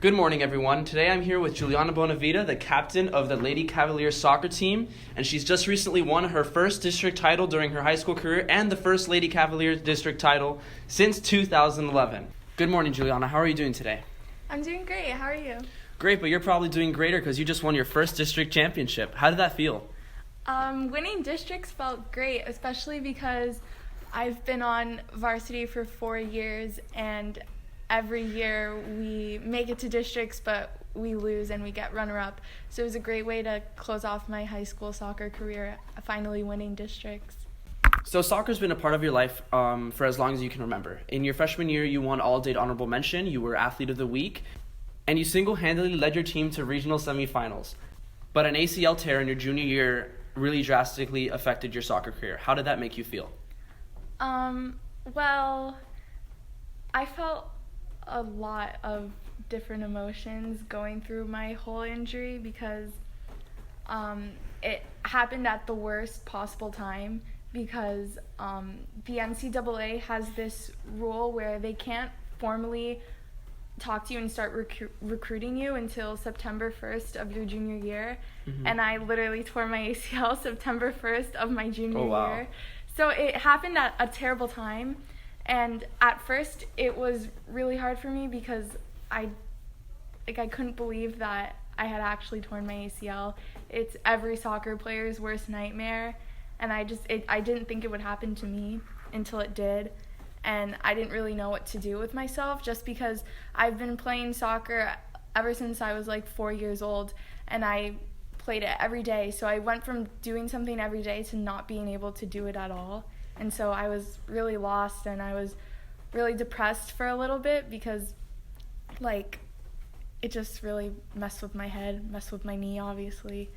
Good morning, everyone. Today I'm here with Juliana Bonavita, the captain of the Lady Cavalier soccer team, and she's just recently won her first district title during her high school career and the first Lady Cavalier district title since 2011. Good morning, Juliana. How are you doing today? I'm doing great. How are you? Great, but you're probably doing greater because you just won your first district championship. How did that feel? Winning districts felt great, especially because I've been on varsity for 4 years, and every year we make it to districts, but we lose and we get runner-up. So it was a great way to close off my high school soccer career, finally winning districts. So soccer's been a part of your life for as long as you can remember. In your freshman year, you won All-State Honorable Mention, you were Athlete of the Week, and you single-handedly led your team to regional semifinals. But an ACL tear in your junior year really drastically affected your soccer career. How did that make you feel? Well, I felt a lot of different emotions going through my whole injury because it happened at the worst possible time because the NCAA has this rule where they can't formally talk to you and start recruiting you until September 1st of your junior year. Mm-hmm. And I literally tore my ACL September 1st of my junior year. So it happened at a terrible time. And at first, it was really hard for me because I couldn't believe that I had actually torn my ACL. It's every soccer player's worst nightmare, and I didn't think it would happen to me until it did, and I didn't really know what to do with myself just because I've been playing soccer ever since I was like 4 years old, and I played it every day. So I went from doing something every day to not being able to do it at all. And so I was really lost, and I was really depressed for a little bit because, it just really messed with my head, messed with my knee, obviously.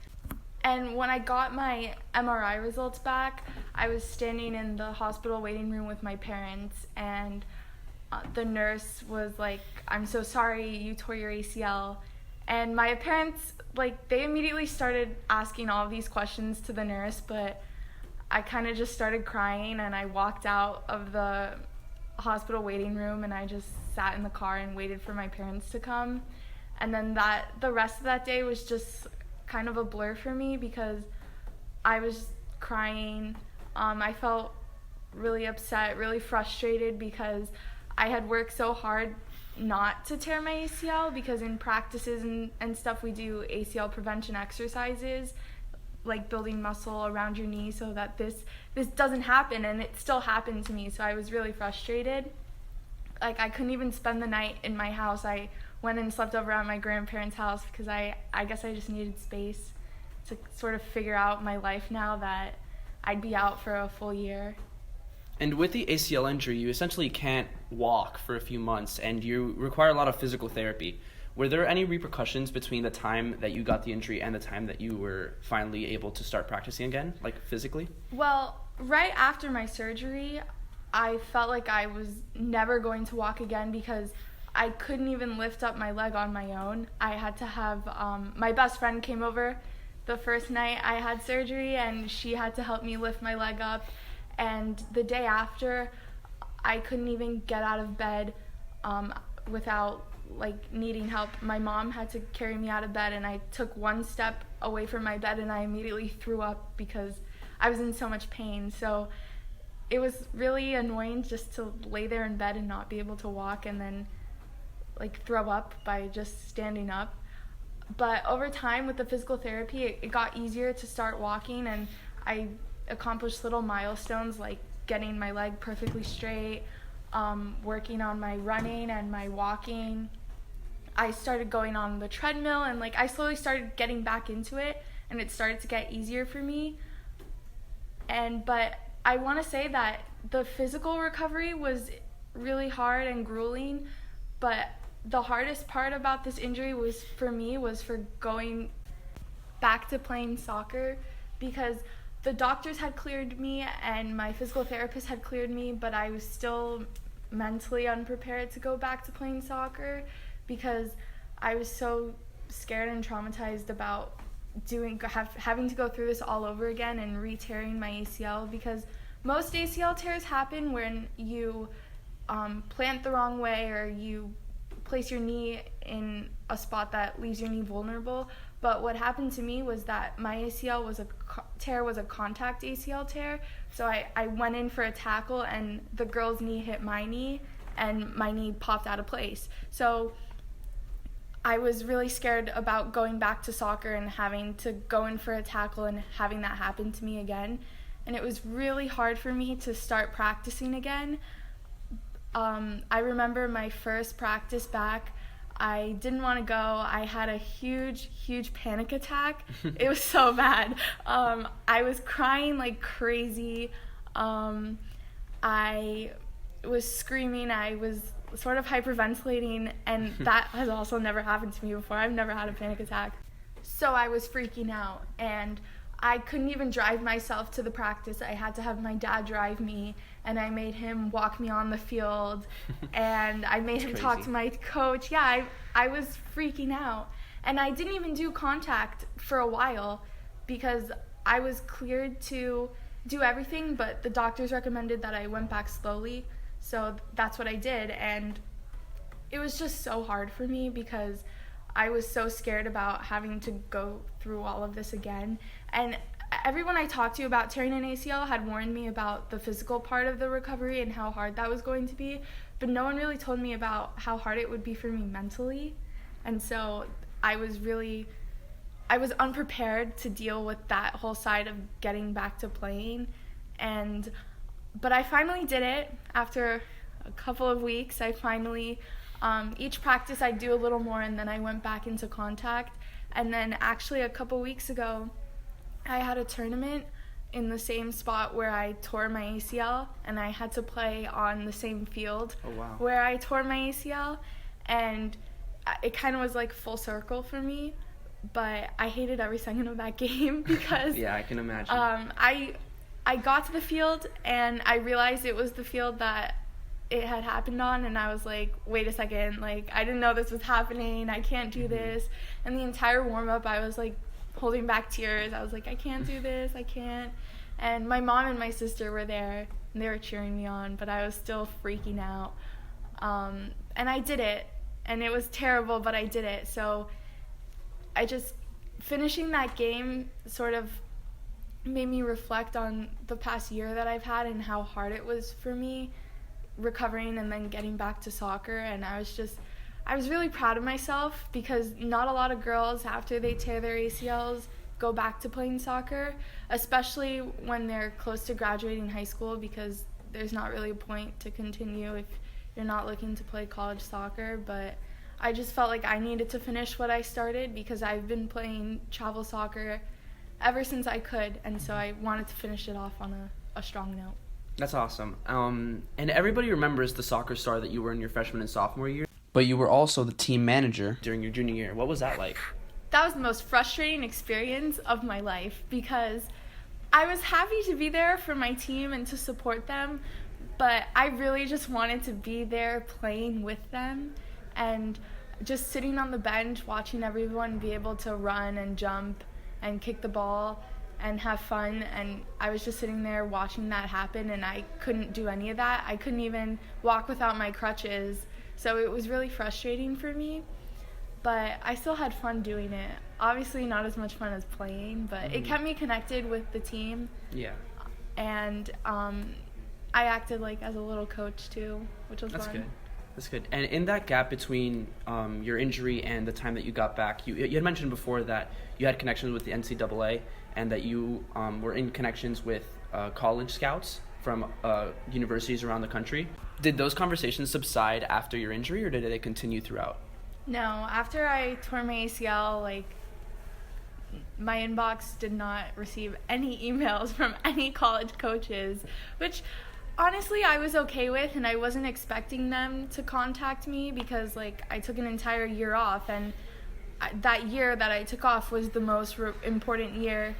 And when I got my MRI results back, I was standing in the hospital waiting room with my parents, and the nurse was like, "I'm so sorry, you tore your ACL." And my parents, they immediately started asking all of these questions to the nurse, but I kind of just started crying, and I walked out of the hospital waiting room, and I just sat in the car and waited for my parents to come. And then the rest of that day was just kind of a blur for me because I was crying. I felt really upset, really frustrated because I had worked so hard not to tear my ACL because in practices and stuff we do ACL prevention exercises, like building muscle around your knee so that this doesn't happen, and it still happened to me. So I was really frustrated. I couldn't even spend the night in my house. I went and slept over at my grandparents' house because I guess I just needed space to sort of figure out my life now that I'd be out for a full year. And with the ACL injury, you essentially can't walk for a few months, and you require a lot of physical therapy. Were there any repercussions between the time that you got the injury and the time that you were finally able to start practicing again, physically? Well, right after my surgery, I felt like I was never going to walk again because I couldn't even lift up my leg on my own. I had to have, my best friend came over the first night I had surgery, and she had to help me lift my leg up. And the day after, I couldn't even get out of bed without needing help. My mom had to carry me out of bed, and I took one step away from my bed and I immediately threw up because I was in so much pain. So it was really annoying just to lay there in bed and not be able to walk and then throw up by just standing up. But over time with the physical therapy, it got easier to start walking, and I accomplished little milestones like getting my leg perfectly straight, working on my running and my walking. I started going on the treadmill, and I slowly started getting back into it, and it started to get easier for me. But I want to say that the physical recovery was really hard and grueling, but the hardest part about this injury was for going back to playing soccer because the doctors had cleared me and my physical therapist had cleared me, but I was still mentally unprepared to go back to playing soccer because I was so scared and traumatized about having to go through this all over again and re-tearing my ACL, because most ACL tears happen when you plant the wrong way or you place your knee in a spot that leaves your knee vulnerable. But what happened to me was that my ACL was a contact ACL tear. So I went in for a tackle, and the girl's knee hit my knee, and my knee popped out of place. So I was really scared about going back to soccer and having to go in for a tackle and having that happen to me again. And it was really hard for me to start practicing again. I remember my first practice back, I didn't want to go. I had a huge panic attack. It was so bad. I was crying like crazy. I was screaming. I was sort of hyperventilating, and that has also never happened to me before. I've never had a panic attack. So I was freaking out, and I couldn't even drive myself to the practice. I had to have my dad drive me, and I made him walk me on the field, and I made him crazy. talk to my coach. Yeah, I was freaking out. And I didn't even do contact for a while because I was cleared to do everything, but the doctors recommended that I went back slowly. So that's what I did, and it was just so hard for me because I was so scared about having to go through all of this again. And everyone I talked to about tearing an ACL had warned me about the physical part of the recovery and how hard that was going to be, but no one really told me about how hard it would be for me mentally. And so I was unprepared to deal with that whole side of getting back to playing. But I finally did it after a couple of weeks. I finally, each practice I'd do a little more, and then I went back into contact. And then actually a couple weeks ago, I had a tournament in the same spot where I tore my ACL, and I had to play on the same field where I tore my ACL. And it kind of was like full circle for me, but I hated every second of that game because yeah, I can imagine. I got to the field, and I realized it was the field that it had happened on, and I was like, wait a second, like, I didn't know this was happening, I can't do this. And the entire warm-up, I was like holding back tears. I was like, I can't do this, I can't. And my mom and my sister were there, and they were cheering me on, but I was still freaking out. And I did it, and it was terrible, but I did it. So finishing that game sort of made me reflect on the past year that I've had and how hard it was for me recovering and then getting back to soccer. And I was really proud of myself because not a lot of girls after they tear their ACLs go back to playing soccer, especially when they're close to graduating high school, because there's not really a point to continue if you're not looking to play college soccer. But I just felt like I needed to finish what I started because I've been playing travel soccer ever since I could, and so I wanted to finish it off on a strong note. That's awesome. And everybody remembers the soccer star that you were in your freshman and sophomore year, but you were also the team manager during your junior year. What was that like? That was the most frustrating experience of my life because I was happy to be there for my team and to support them, but I really just wanted to be there playing with them and just sitting on the bench watching everyone be able to run and jump and kick the ball and have fun. And I was just sitting there watching that happen, and I couldn't do any of that. I couldn't even walk without my crutches. So it was really frustrating for me, but I still had fun doing it. Obviously not as much fun as playing, but it kept me connected with the team. Yeah. And I acted like as a little coach too, which was fun. That's good. And in that gap between your injury and the time that you got back, you had mentioned before that you had connections with the NCAA and that you were in connections with college scouts from universities around the country. Did those conversations subside after your injury, or did they continue throughout? No, after I tore my ACL, my inbox did not receive any emails from any college coaches, which honestly I was okay with, and I wasn't expecting them to contact me because I took an entire year off, and that year that I took off was the most important year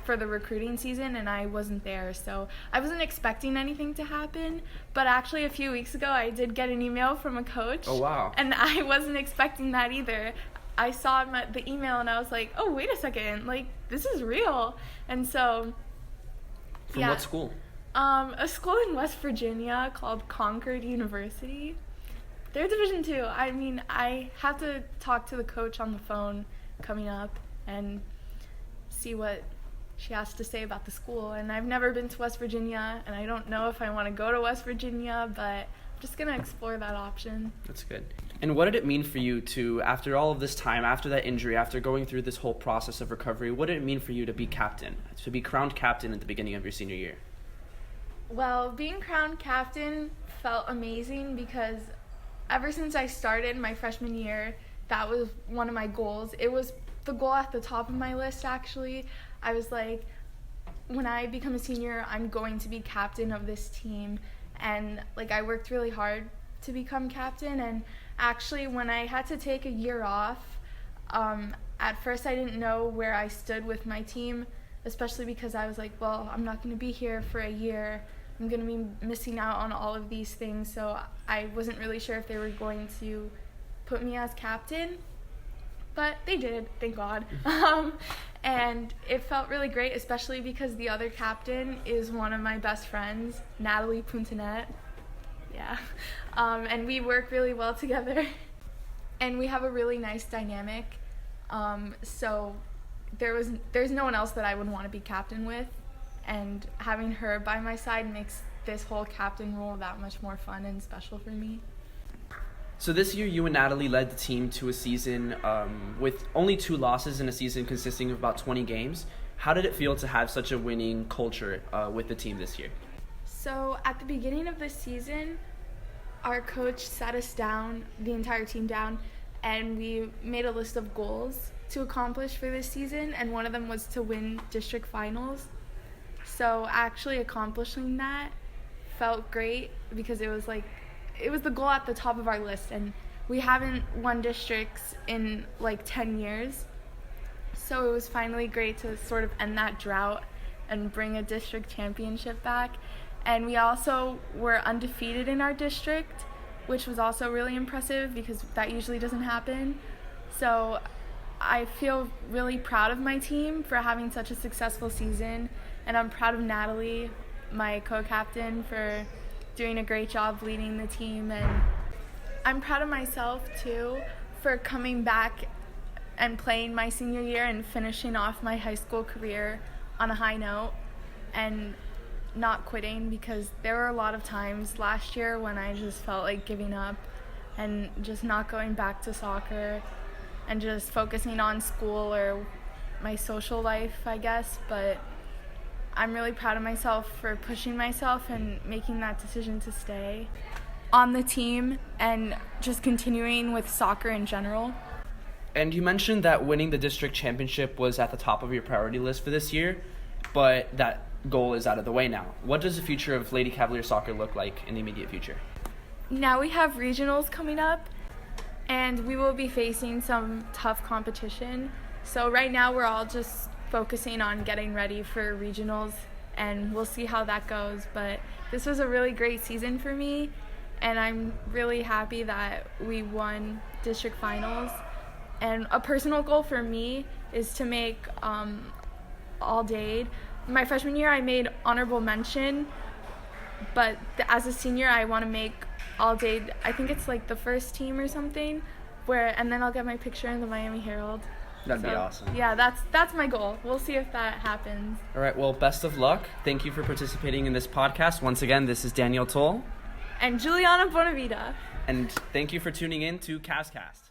for the recruiting season, and I wasn't there, so I wasn't expecting anything to happen. But actually a few weeks ago I did get an email from a coach. Oh wow. And I wasn't expecting that either. I saw the email and I was like, oh wait a second, this is real. And so From what school? A school in West Virginia called Concord University. They're Division II. I mean, I have to talk to the coach on the phone coming up and see what she has to say about the school. And I've never been to West Virginia, and I don't know if I want to go to West Virginia, but I'm just going to explore that option. That's good. And what did it mean for you to, after all of this time, after that injury, after going through this whole process of recovery, what did it mean for you to be captain, to be crowned captain at the beginning of your senior year? Well, being crowned captain felt amazing because ever since I started my freshman year, that was one of my goals. It was the goal at the top of my list, actually. I was like, when I become a senior, I'm going to be captain of this team. And like, I worked really hard to become captain. And actually, when I had to take a year off, at first I didn't know where I stood with my team, especially because I was like, well, I'm not going to be here for a year. I'm going to be missing out on all of these things, so I wasn't really sure if they were going to put me as captain, but they did, thank God. And it felt really great, especially because the other captain is one of my best friends, Natalie Puntanet. Yeah. And we work really well together, and we have a really nice dynamic. So there's no one else that I would want to be captain with. And having her by my side makes this whole captain role that much more fun and special for me. So this year, you and Natalie led the team to a season with only 2 losses in a season consisting of about 20 games. How did it feel to have such a winning culture with the team this year? So at the beginning of the season, our coach sat us down, the entire team down, and we made a list of goals to accomplish for this season, and one of them was to win district finals. So actually accomplishing that felt great because it was the goal at the top of our list, and we haven't won districts in like 10 years. So it was finally great to sort of end that drought and bring a district championship back. And we also were undefeated in our district, which was also really impressive because that usually doesn't happen. So I feel really proud of my team for having such a successful season. And I'm proud of Natalie, my co-captain, for doing a great job leading the team. And I'm proud of myself, too, for coming back and playing my senior year and finishing off my high school career on a high note and not quitting, because there were a lot of times last year when I just felt like giving up and just not going back to soccer and just focusing on school or my social life, I guess. But I'm really proud of myself for pushing myself and making that decision to stay on the team and just continuing with soccer in general. And you mentioned that winning the district championship was at the top of your priority list for this year, but that goal is out of the way now. What does the future of Lady Cavalier soccer look like in the immediate future? Now we have regionals coming up, and we will be facing some tough competition. So right now we're all just focusing on getting ready for regionals, and we'll see how that goes. But this was a really great season for me, and I'm really happy that we won district finals. And a personal goal for me is to make all-day. My freshman year, I made honorable mention, but as a senior, I want to make all-day. I think it's like the first team or something, and then I'll get my picture in the Miami Herald. That'd be awesome. Yeah, that's my goal. We'll see if that happens. All right, well, best of luck. Thank you for participating in this podcast. Once again, this is Daniel Toll. And Juliana Bonavita. And thank you for tuning in to CavsCast.